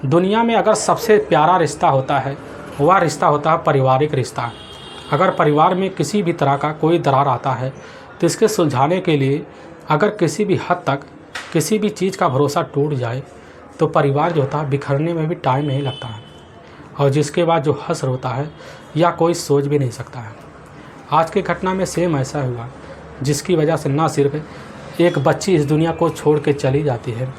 दुनिया में अगर सबसे प्यारा रिश्ता होता है वह रिश्ता होता है पारिवारिक रिश्ता। अगर परिवार में किसी भी तरह का कोई दरार आता है तो इसके सुलझाने के लिए अगर किसी भी हद तक किसी भी चीज़ का भरोसा टूट जाए तो परिवार जो होता है बिखरने में भी टाइम नहीं लगता है, और जिसके बाद जो हश्र होता है या कोई सोच भी नहीं सकता है। आज की घटना में सेम ऐसा हुआ, जिसकी वजह से ना सिर्फ एक बच्ची इस दुनिया को छोड़ के चली जाती है,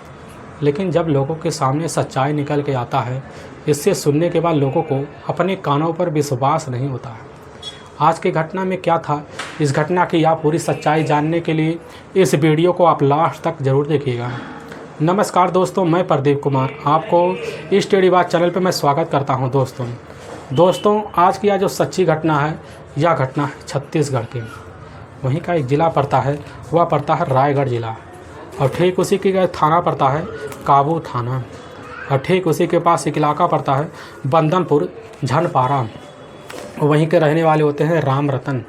लेकिन जब लोगों के सामने सच्चाई निकल के आता है, इससे सुनने के बाद लोगों को अपने कानों पर विश्वास नहीं होता है। आज की घटना में क्या था, इस घटना की आप पूरी सच्चाई जानने के लिए इस वीडियो को आप लास्ट तक ज़रूर देखिएगा। नमस्कार दोस्तों, मैं प्रदीप कुमार आपको इस टेढ़ी बात चैनल पर मैं स्वागत करता हूं। दोस्तों आज की यह जो सच्ची घटना है, यह घटना है छत्तीसगढ़ की। वहीं का एक ज़िला पड़ता है, वह पड़ता है रायगढ़ ज़िला, और ठीक उसी के थाना पड़ता है काबू थाना, और ठीक उसी के पास एक इलाका पड़ता है बंदनपुर झनपारा। वहीं के रहने वाले होते हैं राम रतन,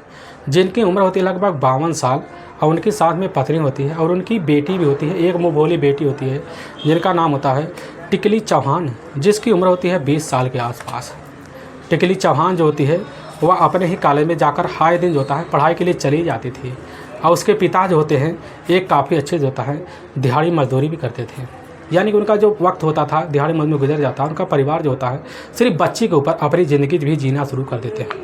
जिनकी उम्र होती है लगभग 52 साल, और उनके साथ में पत्नी होती है और उनकी बेटी भी होती है, एक मुँह बोली बेटी होती है जिनका नाम होता है टिकली चौहान, जिसकी उम्र होती है 20 साल के आसपास। टिकली चौहान जो होती है वह अपने ही कॉलेज में जाकर हाई दिन जो होता है पढ़ाई के लिए चली जाती थी, और उसके पिता जो होते हैं एक काफ़ी अच्छे जो होता है दिहाड़ी मजदूरी भी करते थे। यानी कि उनका जो वक्त होता था दिहाड़ी मजदूरी गुजर जाता है, उनका परिवार जो होता है सिर्फ बच्ची के ऊपर अपनी ज़िंदगी भी जीना शुरू कर देते हैं।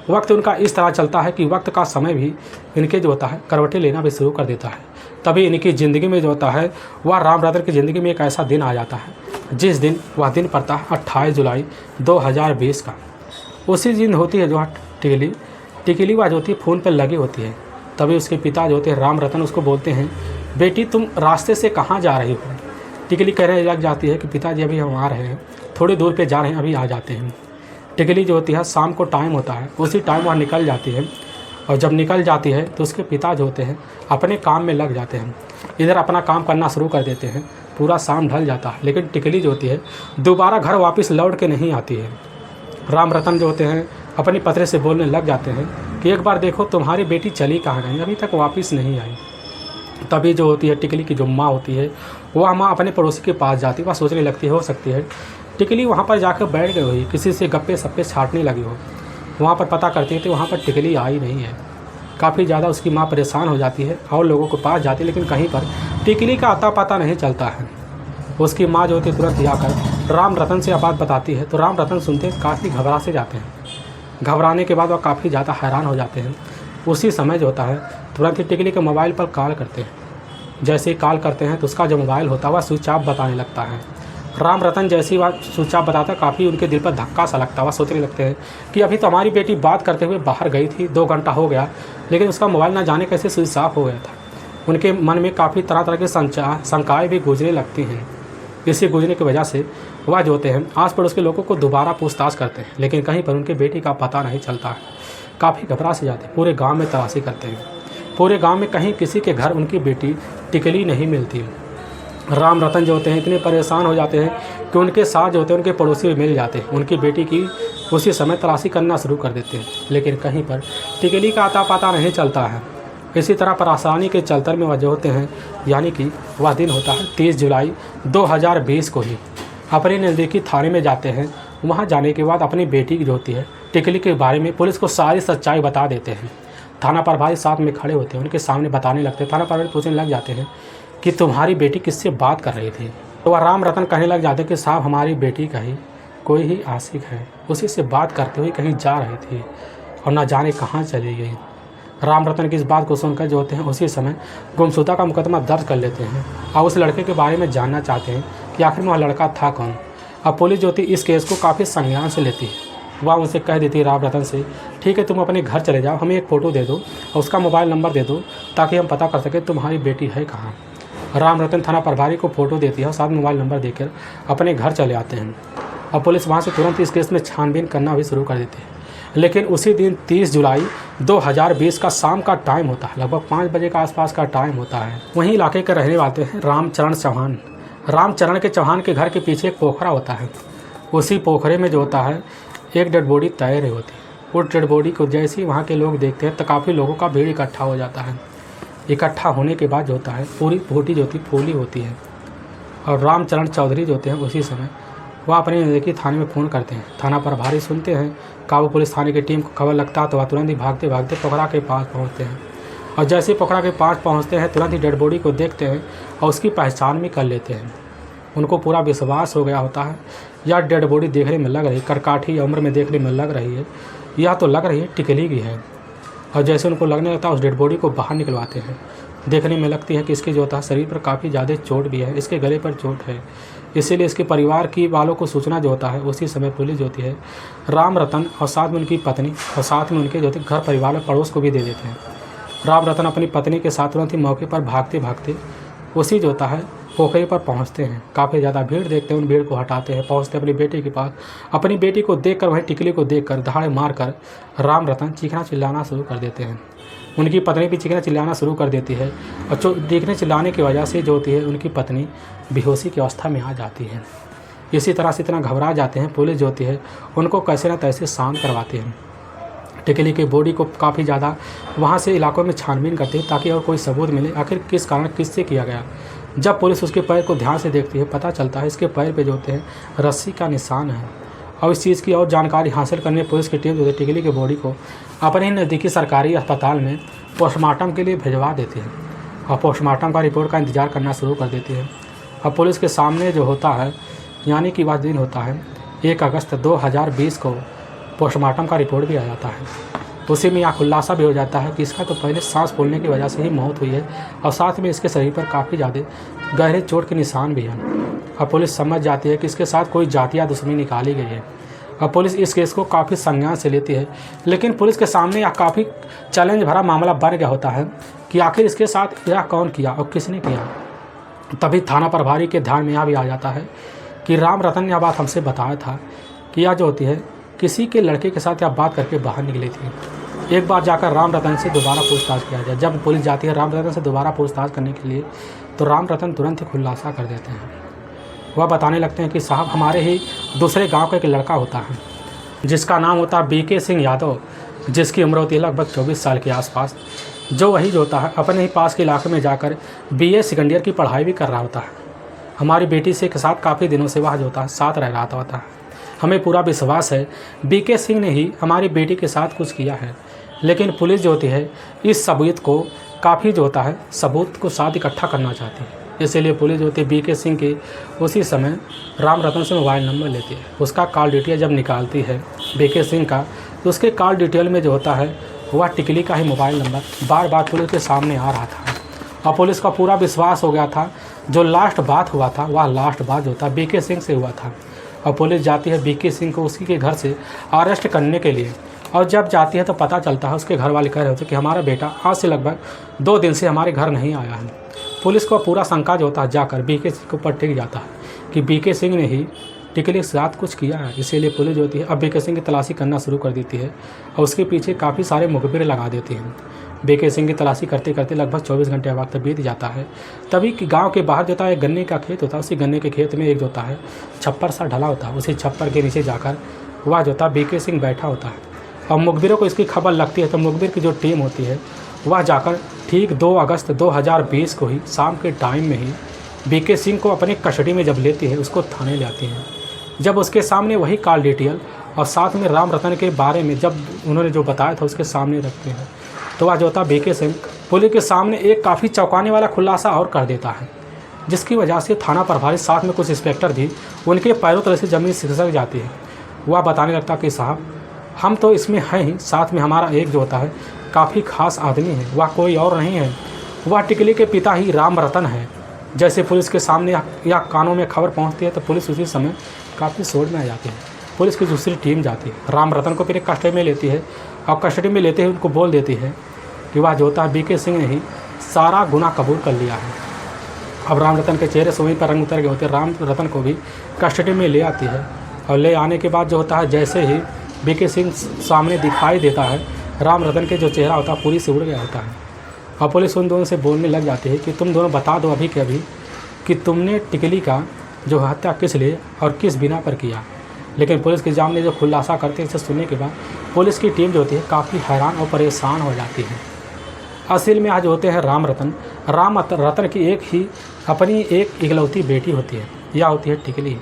वक्त उनका इस तरह चलता है कि वक्त का समय भी इनके जो होता है करवटें लेना भी शुरू कर देता है। तभी इनकी ज़िंदगी में जो होता है वह राम रतन की ज़िंदगी में एक ऐसा दिन आ जाता है, जिस दिन वह दिन पड़ता है 28 जुलाई 2020 का। उसी दिन होती है जो टिकली वह जो होती है फ़ोन पर लगी होती है। तभी उसके पिता जो होते हैं राम रतन उसको बोलते हैं, बेटी तुम रास्ते से कहाँ जा रही हो। टिकली कहने लग जाती है कि पिताजी अभी हम आ रहे हैं, थोड़ी दूर पे जा रहे हैं, अभी आ जाते हैं। टिकली जो होती है शाम को टाइम होता है, उसी टाइम वह निकल जाती है, और जब निकल जाती है तो उसके पिता जो होते हैं अपने काम में लग जाते हैं, इधर अपना काम करना शुरू कर देते हैं। पूरा शाम ढल जाता है, लेकिन टिकली जो होती है दोबारा घर वापस लौट के नहीं आती है। राम रतन जो होते हैं अपनी पत्नी से बोलने लग जाते हैं कि एक बार देखो तुम्हारी बेटी चली कहाँ गई, अभी तक वापस नहीं आई। तभी जो होती है टिकली की जो माँ होती है वह माँ अपने पड़ोसी के पास जाती है। वह सोचने लगती है हो सकती है टिकली वहाँ पर जाकर बैठ गई हुई, किसी से गप्पे सप्पे छाटने लगी हो। वहाँ पर पता करती है तो वहाँ पर टिकली आई नहीं है। काफ़ी ज़्यादा उसकी माँ परेशान हो जाती है और लोगों के पास जाती है, लेकिन कहीं पर टिकली का अता पता नहीं चलता है। उसकी माँ जो होती है तुरंत जाकर राम रतन से बात बताती है, तो राम रतन सुनते काफ़ी घबरा से जाते हैं। घबराने के बाद वह काफ़ी ज़्यादा हैरान हो जाते हैं। उसी समय जो होता है तुरंत ही टिकली के मोबाइल पर कॉल करते हैं। जैसे ही कॉल करते हैं तो उसका जो मोबाइल होता है वह स्विच ऑफ बताने लगता है। राम रतन जैसे ही वह स्विच ऑफ बताता है काफ़ी उनके दिल पर धक्का सा लगता है। वह सोचने लगते हैं कि अभी तो हमारी बेटी बात करते हुए बाहर गई थी, 2 घंटा हो गया, लेकिन उसका मोबाइल ना जाने कैसे स्विच ऑफ हो गया था। उनके मन में काफ़ी तरह तरह की शंकाएँ भी गूंजने लगती हैं। इसी गूंजने की वजह से वह जो होते हैं आस पड़ोस के लोगों को दोबारा पूछताछ करते हैं, लेकिन कहीं पर उनकी बेटी का पता नहीं चलता है। काफ़ी घबरा से जाते हैं, पूरे गांव में तलाशी करते हैं। पूरे गांव में कहीं किसी के घर उनकी बेटी टिकली नहीं मिलती। राम रतन जो होते हैं इतने परेशान हो जाते हैं कि उनके साथ जो होते हैं उनके पड़ोसी भी मिल जाते हैं, उनकी बेटी की उसी समय तलाशी करना शुरू कर देते हैं, लेकिन कहीं पर टिकली का अता पता नहीं चलता है। इसी तरह परेशानी के चलते में वह जो होते हैं, यानी कि वह दिन होता है 30 जुलाई 2020 को ही अपने नज़दीकी थाने में जाते हैं। वहां जाने के बाद अपनी बेटी की जो होती है टिकली के बारे में पुलिस को सारी सच्चाई बता देते हैं। थाना प्रभारी साथ में खड़े होते हैं, उनके सामने बताने लगते हैं। थाना प्रभारी पूछने लग जाते हैं कि तुम्हारी बेटी किससे बात कर रही थी। तो वह राम रतन कहने लग जाते हैं कि साहब हमारी बेटी का ही कोई ही आशिक है, उसी से बात करते हुए कहीं जा रही थी और ना जाने कहाँ चली गई। राम रतन की इस बात को सुनकर जो होते हैं उसी समय गुमशुदा का मुकदमा दर्ज कर लेते हैं और उस लड़के के बारे में जानना चाहते हैं कि आखिर में वह लड़का था कौन। अब पुलिस जो होती है इस केस को काफ़ी संज्ञान से लेती है। वह उनसे कह देती है राम रतन से, ठीक है तुम अपने घर चले जाओ, हमें एक फ़ोटो दे दो और उसका मोबाइल नंबर दे दो ताकि हम पता कर सकें तुम्हारी बेटी है कहाँ। राम रतन थाना प्रभारी को फ़ोटो देती है और साथ मोबाइल नंबर देकर अपने घर चले आते हैं, और पुलिस वहाँ से तुरंत इस केस में छानबीन करना भी शुरू कर देती है। लेकिन उसी दिन 30 जुलाई 2020 का शाम का टाइम होता है, लगभग 5 बजे का आसपास का टाइम होता है। वहीं इलाके के रहने वाले हैं रामचरण चौहान। रामचरण के चौहान के घर के पीछे एक पोखरा होता है। उसी पोखरे में जो होता है एक डेड बॉडी तैर रही होती है। उस डेड बॉडी को जैसे ही वहाँ के लोग देखते हैं तो काफ़ी लोगों का भीड़ इकट्ठा हो जाता है। इकट्ठा होने के बाद जो होता है पूरी बॉडी जो होती फूली होती है, और रामचरण चौधरी जो होते हैं उसी समय वह अपने नज़दीकी थाने में फ़ोन करते हैं। थाना प्रभारी सुनते हैं। काबू पुलिस थाने की टीम को खबर लगता है तो वह तुरंत ही भागते भागते पोखरा के पास पहुंचते हैं और जैसे ही पोखरा के पास पहुंचते हैं तुरंत ही डेड बॉडी को देखते हैं और उसकी पहचान भी कर लेते हैं। उनको पूरा विश्वास हो गया होता है यह डेड बॉडी देखने में लग रही, करकाठी उम्र में देखने में लग रही है, यह तो लग रही है टिकली की है। और जैसे उनको लगने लगता है उस डेड बॉडी को बाहर निकलवाते हैं। देखने में लगती है कि इसके जो होता है शरीर पर काफ़ी ज़्यादा चोट भी है, इसके गले पर चोट है। इसीलिए इसके परिवार की वालों को सूचना जो होता है उसी समय पुलिस जो होती है राम रतन और साथ में उनकी पत्नी और साथ में उनके जो होते घर परिवार और पड़ोस को भी दे देते हैं। राम रतन अपनी पत्नी के साथ तुरंत ही मौके पर भागते भागते उसी जो होता है पोखरे पर पहुंचते हैं। काफ़ी ज़्यादा भीड़ देखते हैं, उन भीड़ को हटाते हैं, पहुंचते अपनी बेटी के पास। अपनी बेटी को देखकर वहीं टिकली को देखकर दहाड़े मारकर राम रतन चीखना चिल्लाना शुरू कर देते हैं। उनकी पत्नी भी चीखना चिल्लाना शुरू कर देती है और जो चीखने चिल्लाने की वजह से जो होती है उनकी पत्नी बेहोशी की अवस्था में आ जाती है। इसी तरह से इतना घबरा जाते हैं, पुलिस जो होती है उनको कैसे न तैसे शांत करवाते हैं। टिकली की बॉडी को काफ़ी ज़्यादा वहाँ से इलाकों में छानबीन करते हैं ताकि और कोई सबूत मिले आखिर किस कारण किससे किया गया। जब पुलिस उसके पैर को ध्यान से देखती है पता चलता है इसके पैर पे जो होते हैं रस्सी का निशान है। और इस चीज़ की और जानकारी हासिल करने पुलिस की टीम जो है टिकली की बॉडी को अपने ही नज़दीकी सरकारी अस्पताल में पोस्टमार्टम के लिए भिजवा देती है और पोस्टमार्टम का रिपोर्ट का इंतज़ार करना शुरू कर देती है। और पुलिस के सामने जो होता है यानी कि वह दिन होता है 1 अगस्त 2020 को पोस्टमार्टम का रिपोर्ट भी आ जाता है। उसी में यह खुलासा भी हो जाता है कि इसका तो पहले सांस फूलने की वजह से ही मौत हुई है और साथ में इसके शरीर पर काफ़ी ज़्यादा गहरे चोट के निशान भी हैं। और पुलिस समझ जाती है कि इसके साथ कोई जातिया दुश्मनी निकाली गई है और पुलिस इस केस को काफ़ी संज्ञान से लेती है। लेकिन पुलिस के सामने यह काफ़ी चैलेंज भरा मामला बन गया होता है कि आखिर इसके साथ यह कौन किया और किसने किया। तभी थाना प्रभारी के ध्यान में यह भी आ जाता है कि राम रतन ने यह बात हमसे बताया था कि यह जो होती है किसी के लड़के के साथ यह बात करके बाहर निकली थी। एक बार जाकर राम रतन से दोबारा पूछताछ किया जाए। जब पुलिस जाती है राम रतन से दोबारा पूछताछ करने के लिए तो राम रतन तुरंत ही खुलासा कर देते हैं। वह बताने लगते हैं कि साहब हमारे ही दूसरे गांव का एक लड़का होता है जिसका नाम होता है बीके सिंह यादव, जिसकी उम्र होती है लगभग 24 साल के आसपास, जो वही जो होता है अपने ही पास के इलाके में जाकर BA सेकेंड ईयर की पढ़ाई भी कर रहा होता है। हमारी बेटी से के साथ काफ़ी दिनों से वह जो होता है साथ रह रहा होता है। हमें पूरा विश्वास है बीके सिंह ने ही हमारी बेटी के साथ कुछ किया है। लेकिन पुलिस जो होती है इस सबूत को काफ़ी जो होता है सबूत को साथ इकट्ठा करना चाहती है। इसीलिए पुलिस जो होती है बीके सिंह के उसी समय राम रतन से मोबाइल नंबर लेती है। उसका कॉल डिटेल जब निकालती है बीके सिंह का तो उसके कॉल डिटेल में जो होता है वह टिकली का ही मोबाइल नंबर बार बार पुलिस के सामने आ रहा था और पुलिस का पूरा विश्वास हो गया था जो लास्ट बात हुआ था वह लास्ट बात जो था बीके सिंह से हुआ था। और पुलिस जाती है बीके सिंह को उसी के घर से अरेस्ट करने के लिए। और जब जाती है तो पता चलता है उसके घर वाले कह रहे होते कि हमारा बेटा आज से लगभग 2 दिन से हमारे घर नहीं आया है। पुलिस को पूरा शंका जो होता है जाकर बीके सिंह के ऊपर टिक जाता है कि बीके सिंह ने ही टिकली के साथ कुछ किया है। इसीलिए पुलिस जो होती है अब बीके सिंह की तलाशी करना शुरू कर देती है और उसके पीछे काफ़ी सारे मुखबिर लगा देती हैं। बीके सिंह की तलाशी करते करते लगभग 24 घंटे वक्त बीत जाता है। तभी कि गांव के बाहर जो होता है एक गन्ने का खेत होता है, उसी गन्ने के खेत में एक जो होता है छप्पर सा ढला होता है। उसी छप्पर के नीचे जाकर वह जो होता है बीके सिंह बैठा होता है और मुखबिरों को इसकी खबर लगती है तो मुखबिर की जो टीम होती है वह जाकर ठीक 2 अगस्त 2020 को ही शाम के टाइम में ही बीके सिंह को अपने कस्टडी में जब लेती है उसको थाने ले आती है। जब उसके सामने वही कॉल डिटेल और साथ में राम रतन के बारे में जब उन्होंने जो बताया था उसके सामने रखते हैं तो वह जो होता है बीके सिंह पुलिस के सामने एक काफ़ी चौंकाने वाला खुलासा और कर देता है, जिसकी वजह से थाना प्रभारी साथ में कुछ इंस्पेक्टर भी उनके पैरों तले से ज़मीन सिसक जाती है। वह बताने लगता कि साहब हम तो इसमें हैं ही, साथ में हमारा एक जो होता है काफ़ी खास आदमी है, वह कोई और नहीं है, वह टिकली के पिता ही राम रतन है। जैसे पुलिस के सामने या कानों में खबर पहुंचती है तो पुलिस उसी समय काफ़ी शोर में आ जाती है। पुलिस की दूसरी टीम जाती है, राम रतन को फिर कस्टडी में लेती है और कस्टडी में लेते ही उनको बोल देती है कि वह जो होता है बीके सिंह ने ही सारा गुनाह कबूल कर लिया है। अब राम रतन के चेहरे से वहीं पर रंग उतर गए होते, राम रतन को भी कस्टडी में ले आती है और ले आने के बाद जो होता है जैसे ही बीके सिंह सामने दिखाई देता है राम रतन के जो चेहरा होता है पूरी से उड़ गया होता है और पुलिस उन दोनों से बोलने लग जाती है कि तुम दोनों बता दो अभी के अभी कि तुमने टिकली का जो हत्या किस लिए और किस बिना पर किया। लेकिन पुलिस के जाम ने जो खुलासा करते हैं इसे सुनने के बाद पुलिस की टीम जो होती है काफ़ी हैरान और परेशान हो जाती है। असल में आज होते हैं राम रतन की एक ही अपनी एक इकलौती बेटी होती है, यह होती है टिकली।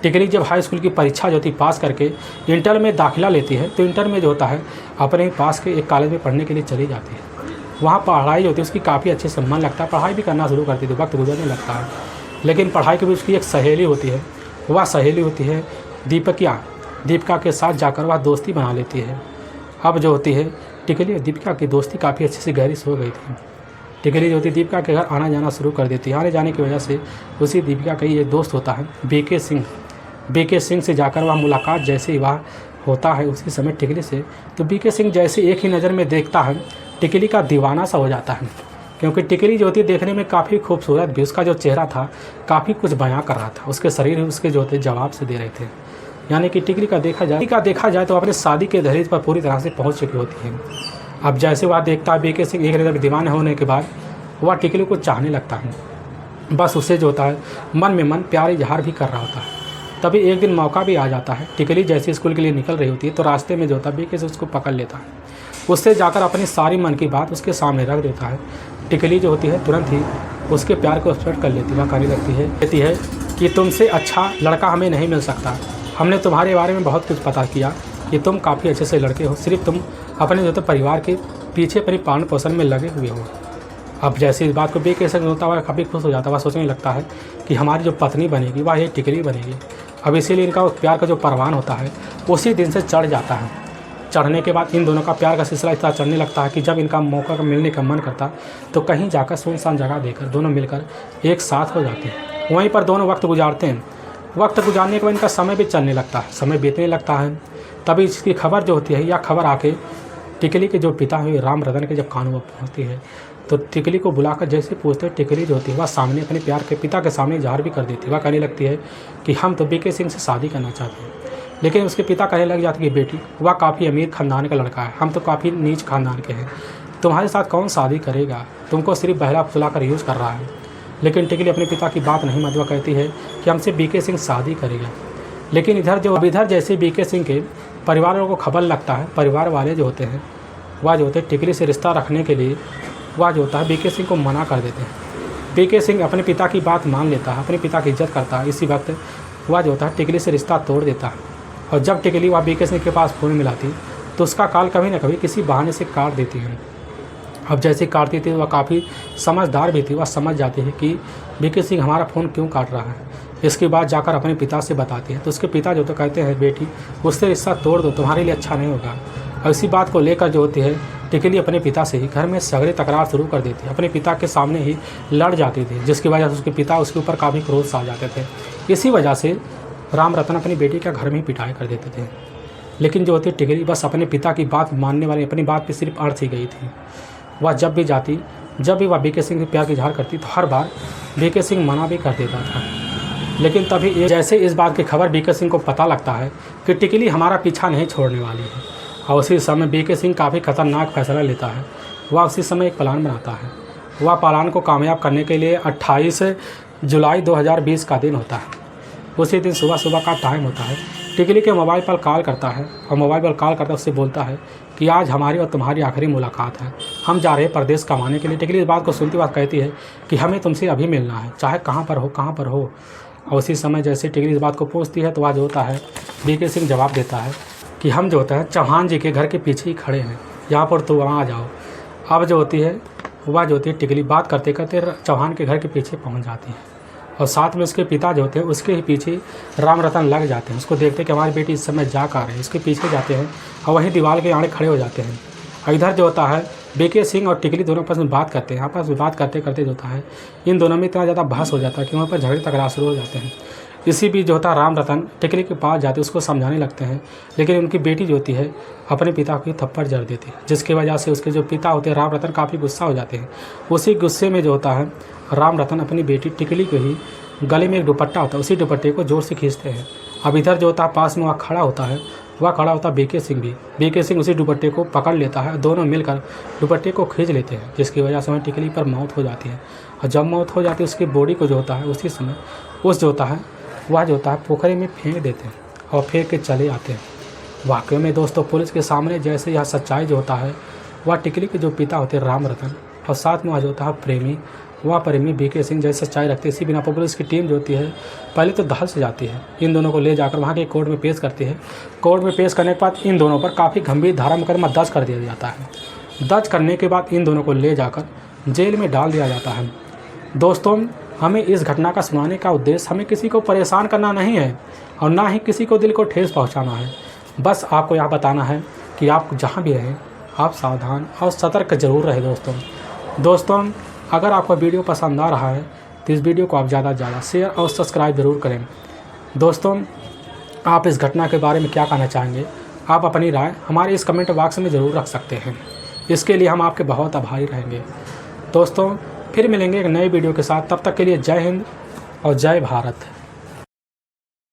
टिकली जब हाई स्कूल की परीक्षा जो थी पास करके इंटर में दाखिला लेती है, तो इंटर में जो होता है अपने पास के एक कॉलेज में पढ़ने के लिए चली जाती है। वहाँ पढ़ाई होती है उसकी काफ़ी अच्छे से मन लगता है, पढ़ाई भी करना शुरू करती थी, वक्त गुजरने लगता है। लेकिन पढ़ाई के बीच उसकी एक सहेली होती है, वह सहेली होती है दीपिका के साथ जाकर वह दोस्ती बना लेती है। अब जो होती है टिकली और दीपिका की दोस्ती काफ़ी अच्छे से गहरी हो गई थी। टिकली जो होती दीपिका के घर आना जाना शुरू कर देती है। आने जाने की वजह से उसी दीपिका का ही एक दोस्त होता है बीके सिंह से जाकर वह मुलाकात जैसे ही वह होता है उसी समय टिकली से, तो बीके सिंह जैसे एक ही नज़र में देखता है टिकली का दीवाना सा हो जाता है। क्योंकि टिकली जो होती है देखने में काफ़ी खूबसूरत भी, उसका जो चेहरा था काफ़ी कुछ बयां कर रहा था, उसके शरीर उसके जो होते जवाब से दे रहे थे। यानी कि टिकली का देखा जाए तो अपने शादी के दहेज पर पूरी तरह से पहुंच चुकी होती है। अब जैसे वह देखता है बीके सिंह एक नज़र में दीवाने होने के बाद वह टिकली को चाहने लगता है, बस उसे जो होता है मन में मन प्यार इजहार भी कर रहा होता है। तभी एक दिन मौका भी आ जाता है, टिकली जैसे स्कूल के लिए निकल रही होती है तो रास्ते में जो होता है बीके से उसको पकड़ लेता है, उससे जाकर अपनी सारी मन की बात उसके सामने रख देता है। टिकली जो होती है तुरंत ही उसके प्यार को एक्सपेक्ट कर लेती है, वह कहने लगती है कि तुमसे अच्छा लड़का हमें नहीं मिल सकता। हमने तुम्हारे बारे में बहुत कुछ पता किया कि तुम काफ़ी अच्छे से लड़के हो, सिर्फ तुम अपने जो परिवार के पीछे अपनी पालन पोषण में लगे हुए हो। अब जैसे इस बात को बीके सिंह होता है काफ़ी खुश हो जाता है, वह सोचने लगता है कि हमारी जो पत्नी बनेगी वह ये टिकली बनेगी। अब इसीलिए इनका प्यार का जो परवान होता है उसी दिन से चढ़ जाता है। चढ़ने के बाद इन दोनों का प्यार का सिलसिला इतना चढ़ने लगता है कि जब इनका मौका का मिलने का मन करता तो कहीं जाकर सुनसान जगह देकर दोनों मिलकर एक साथ हो जाते हैं। वहीं पर दोनों वक्त गुजारते हैं। वक्त गुजारने के बाद इनका समय भी चलने लगता है, समय बीतने लगता है। तभी इसकी खबर जो होती है या खबर आके टिकली के जो पिता हुए राम रतन के जब कानों में पहुँचती है तो टिकली को बुलाकर जैसे पूछते हैं, टिकली जो होती है वह सामने अपने प्यार के पिता के सामने इजहार भी कर देती है। वह कहने लगती है कि हम तो बीके सिंह से शादी करना चाहते हैं। लेकिन उसके पिता कहने लग जाते कि बेटी वह काफ़ी अमीर ख़ानदान का लड़का है, हम तो काफ़ी नीच खानदान के हैं, तुम्हारे साथ कौन शादी करेगा, तुमको सिर्फ बहला फुसला कर यूज़ कर रहा है। लेकिन टिकली अपने पिता की बात नहीं मानती, वह कहती है कि हमसे बीके सिंह शादी करेगा। लेकिन इधर जैसे बीके सिंह के परिवार वालों को खबर लगता है, परिवार वाले जो होते हैं वह जो होते हैं टिकली से रिश्ता रखने के लिए वह जो होता है बीके सिंह को मना कर देते हैं। बीके सिंह अपने पिता की बात मान लेता है, अपने पिता की इज्जत करता है। इसी वक्त वह जो होता है टिकली से रिश्ता तोड़ देता है। और जब टिकली वह बीके सिंह के पास फ़ोन मिलाती तो उसका कॉल कभी ना कभी किसी बहाने से काट देती है। अब जैसे काटती थी वह काफ़ी समझदार भी थी, वह समझ जाती है कि बीके सिंह हमारा फ़ोन क्यों काट रहा है। इसके बाद जाकर अपने पिता से बताती है तो उसके पिता जो तो कहते हैं बेटी उससे रिश्ता तोड़ दो, तुम्हारे लिए अच्छा नहीं होगा। और इसी बात को लेकर जो होती है टिकली अपने पिता से ही घर में सगड़े तकरार शुरू कर देती है, अपने पिता के सामने ही लड़ जाती थी, जिसकी वजह से उसके पिता उसके ऊपर काफ़ी क्रोध से आ जाते थे। इसी वजह से राम रतन अपनी बेटी का घर में ही पिटाई कर देते थे। लेकिन जो होती टिकली बस अपने पिता की बात मानने वाली, अपनी बात पे सिर्फ अड़ सी गई थी। वह जब भी वह बीके सिंह के प्यार की इजहार करती तो हर बार बीके सिंह मना भी कर देता था। लेकिन तभी जैसे इस बात की खबर बीके सिंह को पता लगता है कि टिकली हमारा पीछा नहीं छोड़ने वाली है, और उसी समय बीके सिंह काफ़ी खतरनाक फैसला लेता है। वह उसी समय एक प्लान बनाता है। वह प्लान को कामयाब करने के लिए 28 जुलाई 2020 का दिन होता है। उसी दिन सुबह का टाइम होता है। टिकली के मोबाइल पर कॉल करता है और मोबाइल पर कॉल करता उससे बोलता है कि आज हमारी और तुम्हारी आखिरी मुलाकात है, हम जा रहे हैं परदेश कमाने के लिए। टिकली इस बात को सुनती बात कहती है कि हमें तुमसे अभी मिलना है, चाहे कहाँ पर हो। और उसी समय जैसे टिकली इस बात को पूछती है तो वह जो होता है बीके सिंह जवाब देता है कि हम जो होता है चौहान जी के घर के पीछे ही खड़े हैं, यहाँ पर तो वहाँ आ जाओ। अब जो होती है वह जो होती है टिकली बात करते करते चौहान के घर के पीछे पहुँच जाती है और साथ में उसके पिता जो होते हैं उसके ही पीछे राम रतन लग जाते हैं। उसको देखते कि हमारी बेटी इस समय जा कर रहे हैं, उसके पीछे जाते हैं और वहीं दीवार के आड़े खड़े हो जाते हैं। और इधर जो होता है बीके सिंह और टिकली दोनों आपस में बात करते हैं। आपस में बात करते करते जो होता है इन दोनों में इतना ज़्यादा बहस हो जाता है कि वहाँ पर झगड़े तकरार शुरू हो जाते हैं। इसी बीच जो होता है राम रतन टिकली के पास जाते उसको समझाने लगते हैं, लेकिन उनकी बेटी जो होती है अपने पिता को थप्पड़ जड़ देती है, जिसकी वजह से उसके जो पिता होते हैं राम रतन काफ़ी गुस्सा हो जाते हैं। उसी गुस्से में जो होता है राम रतन अपनी बेटी टिकली को ही गले में एक दुपट्टा होता है, उसी दुपट्टे को जोर से खींचते हैं। अब इधर जो होता है पास में वह खड़ा होता है बीके सिंह भी। बीके सिंह उसी दुपट्टे को पकड़ लेता है, दोनों मिलकर दुपट्टे को खींच लेते हैं, जिसकी वजह से वह टिकली पर मौत हो जाती है। और जब मौत हो जाती है उसकी बॉडी को जो होता है उसी समय वह जो होता है पोखरे में फेंक देते हैं और फेंक के चले आते हैं। वाकई में दोस्तों पुलिस के सामने जैसे यह सच्चाई जो होता है वह टिकली के जो पिता होते हैं राम रतन और साथ में वह जो होता है प्रेमी वह प्रेमी बीके सिंह जैसे सच्चाई रखते सी बीना पुलिस की टीम जो होती है पहले तो दहल से जाती है, इन दोनों को ले जाकर वहाँ के कोर्ट में पेश करती है। कोर्ट में पेश करने के बाद इन दोनों पर काफ़ी गंभीर धारा मुकदमा दर्ज कर दिया जाता है। दर्ज करने के बाद इन दोनों को ले जाकर जेल में डाल दिया जाता है। दोस्तों, हमें इस घटना का सुनाने का उद्देश्य हमें किसी को परेशान करना नहीं है और ना ही किसी को दिल को ठेस पहुंचाना है। बस आपको यह बताना है कि आप जहां भी रहें आप सावधान और सतर्क जरूर रहें। दोस्तों, अगर आपको वीडियो पसंद आ रहा है तो इस वीडियो को आप ज़्यादा से ज़्यादा शेयर और सब्सक्राइब ज़रूर करें। दोस्तों, आप इस घटना के बारे में क्या कहना चाहेंगे? आप अपनी राय हमारे इस कमेंट बॉक्स में ज़रूर रख सकते हैं। इसके लिए हम आपके बहुत आभारी रहेंगे। दोस्तों, फिर मिलेंगे एक नए वीडियो के साथ। तब तक के लिए जय हिंद और जय भारत।